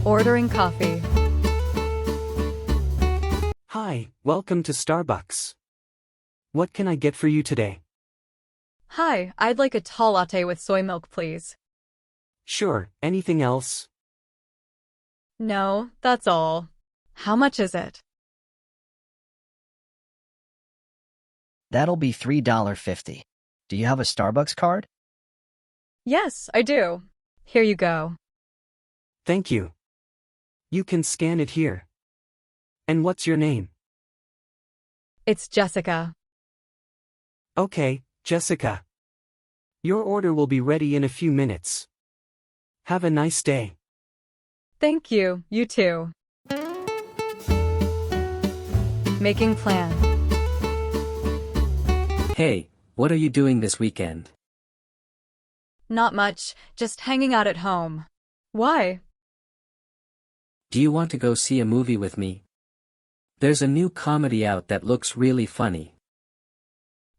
Ordering coffee. Hi, welcome to Starbucks. What can I get for you today? Hi, I'd like a tall latte with soy milk, please. Sure, anything else? No, that's all. How much is it? That'll be $3.50. Do you have a Starbucks card? Yes, I do. Here you go. Thank you. You can scan it here. And what's your name? It's Jessica. Okay, Jessica. Your order will be ready in a few minutes. Have a nice day. Thank you, you too. Making plan. Hey, what are you doing this weekend? Not much, just hanging out at home. Why? Do you want to go see a movie with me? There's a new comedy out that looks really funny.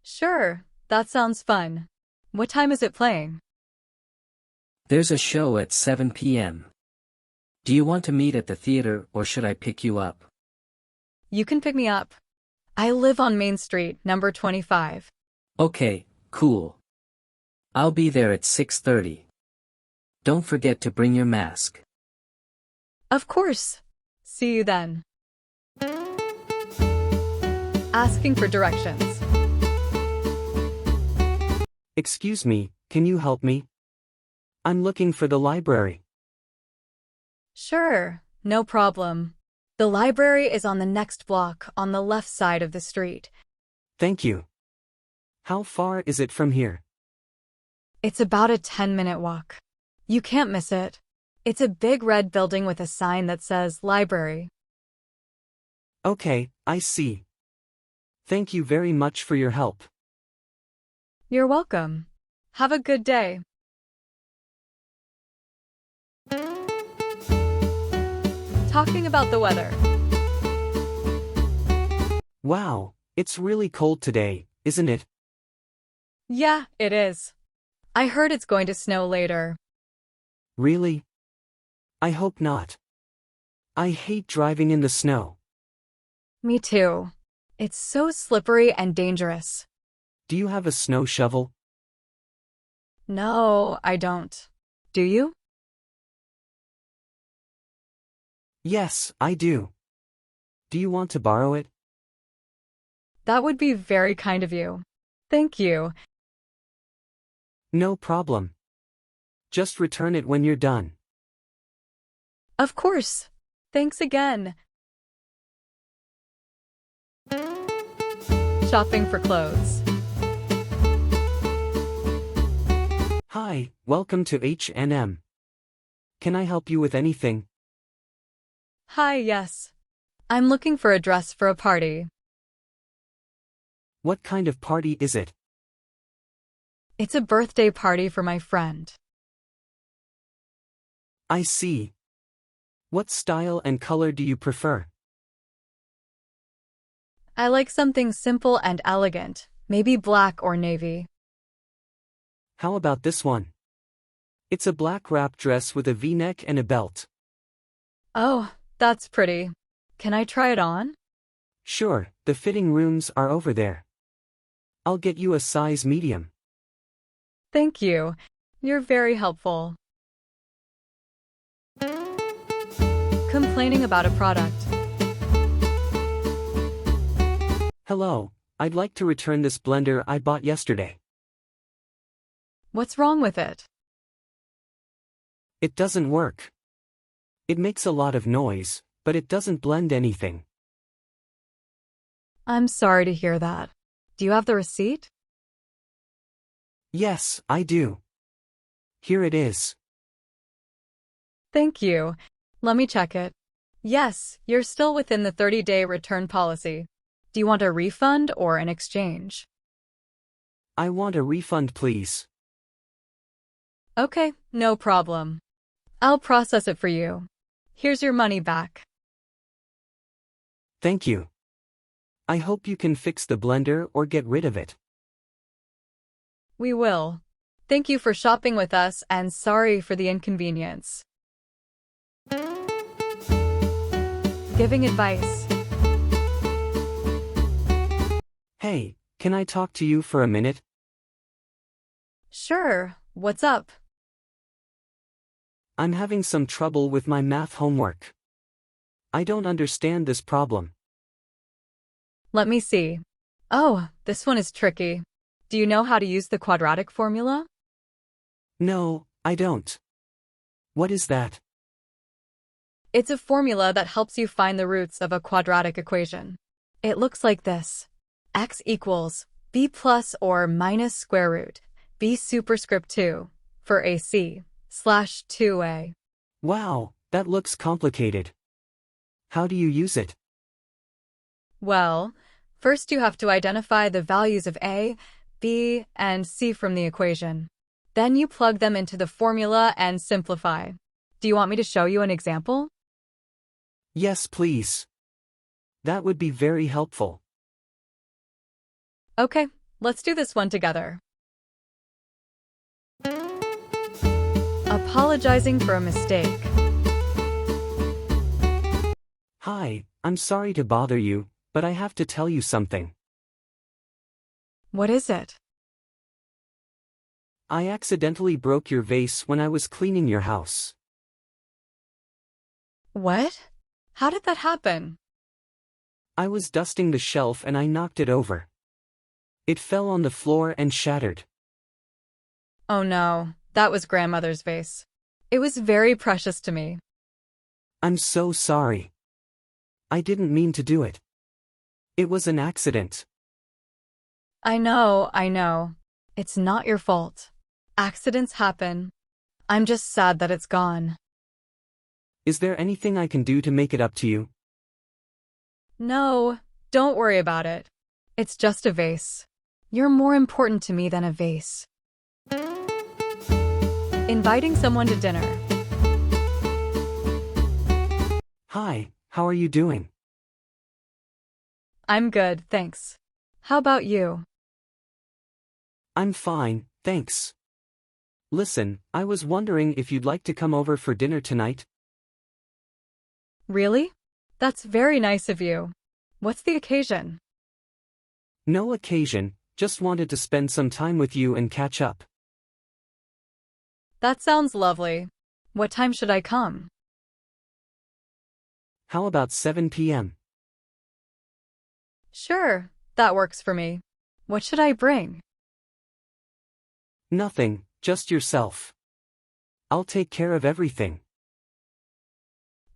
Sure, that sounds fun. What time is it playing? There's a show at 7 p.m. Do you want to meet at the theater or should I pick you up? You can pick me up. I live on Main Street, number 25. Okay, cool. I'll be there at 6:30. Don't forget to bring your mask. Of course. See you then. Asking for directions. Excuse me, can you help me? I'm looking for the library. Sure, no problem. The library is on the next block on the left side of the street. Thank you. How far is it from here? It's about a 10-minute walk. You can't miss it. It's a big red building with a sign that says library. Okay, I see. Thank you very much for your help. You're welcome. Have a good day. Talking about the weather. Wow, it's really cold today, isn't it? Yeah, it is. I heard it's going to snow later. Really? I hope not. I hate driving in the snow. Me too. It's so slippery and dangerous. Do you have a snow shovel? No, I don't. Do you? Yes, I do. Do you want to borrow it? That would be very kind of you. Thank you. No problem. Just return it when you're done. Of course. Thanks again. Shopping for clothes. Hi, welcome to H&M. Can I help you with anything? Hi, yes. I'm looking for a dress for a party. What kind of party is it? It's a birthday party for my friend. I see. What style and color do you prefer? I like something simple and elegant, maybe black or navy. How about this one? It's a black wrap dress with a V-neck and a belt. Oh, that's pretty. Can I try it on? Sure, the fitting rooms are over there. I'll get you a size medium. Thank you. You're very helpful. Complaining about a product. Hello, I'd like to return this blender I bought yesterday. What's wrong with it? It doesn't work. It makes a lot of noise, but it doesn't blend anything. I'm sorry to hear that. Do you have the receipt? Yes, I do. Here it is. Thank you. Let me check it. Yes, you're still within the 30-day return policy. Do you want a refund or an exchange? I want a refund, please. Okay, no problem. I'll process it for you. Here's your money back. Thank you. I hope you can fix the blender or get rid of it. We will. Thank you for shopping with us and sorry for the inconvenience. giving advice. Hey, can I talk to you for a minute? Sure, what's up? I'm having some trouble with my math homework. I don't understand this problem. Let me see. Oh, this one is tricky. Do you know how to use the quadratic formula? No, I don't. What is that? It's a formula that helps you find the roots of a quadratic equation. It looks like this. X equals b plus or minus square root b superscript 2 for AC slash 2a. Wow, that looks complicated. How do you use it? Well, first you have to identify the values of a, b, and c from the equation. Then you plug them into the formula and simplify. Do you want me to show you an example? Yes, please. That would be very helpful. Okay, let's do this one together. Apologizing for a mistake. Hi, I'm sorry to bother you, but I have to tell you something. What is it? I accidentally broke your vase when I was cleaning your house. What? How did that happen? I was dusting the shelf and I knocked it over. It fell on the floor and shattered. Oh no, that was grandmother's vase. It was very precious to me. I'm so sorry. I didn't mean to do it. It was an accident. I know. It's not your fault. Accidents happen. I'm just sad that it's gone. Is there anything I can do to make it up to you? No, don't worry about it. It's just a vase. You're more important to me than a vase. Inviting someone to dinner. Hi, how are you doing? I'm good, thanks. How about you? I'm fine, thanks. Listen, I was wondering if you'd like to come over for dinner tonight? Really? That's very nice of you. What's the occasion? No occasion, just wanted to spend some time with you and catch up. That sounds lovely. What time should I come? How about 7 p.m.? Sure, that works for me. What should I bring? Nothing, just yourself. I'll take care of everything.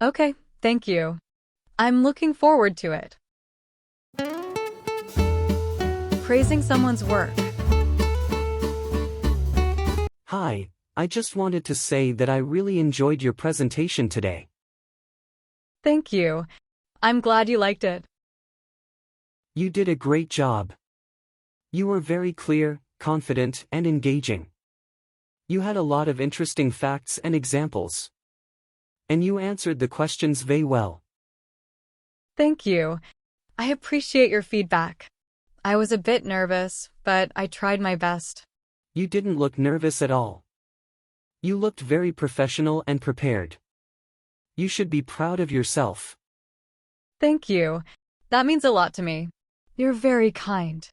Okay, thank you. I'm looking forward to it. Praising someone's work. Hi, I just wanted to say that I really enjoyed your presentation today. Thank you. I'm glad you liked it. You did a great job. You were very clear, confident, and engaging. You had a lot of interesting facts and examples. And you answered the questions very well. Thank you. I appreciate your feedback. I was a bit nervous, but I tried my best. You didn't look nervous at all. You looked very professional and prepared. You should be proud of yourself. Thank you. That means a lot to me. You're very kind.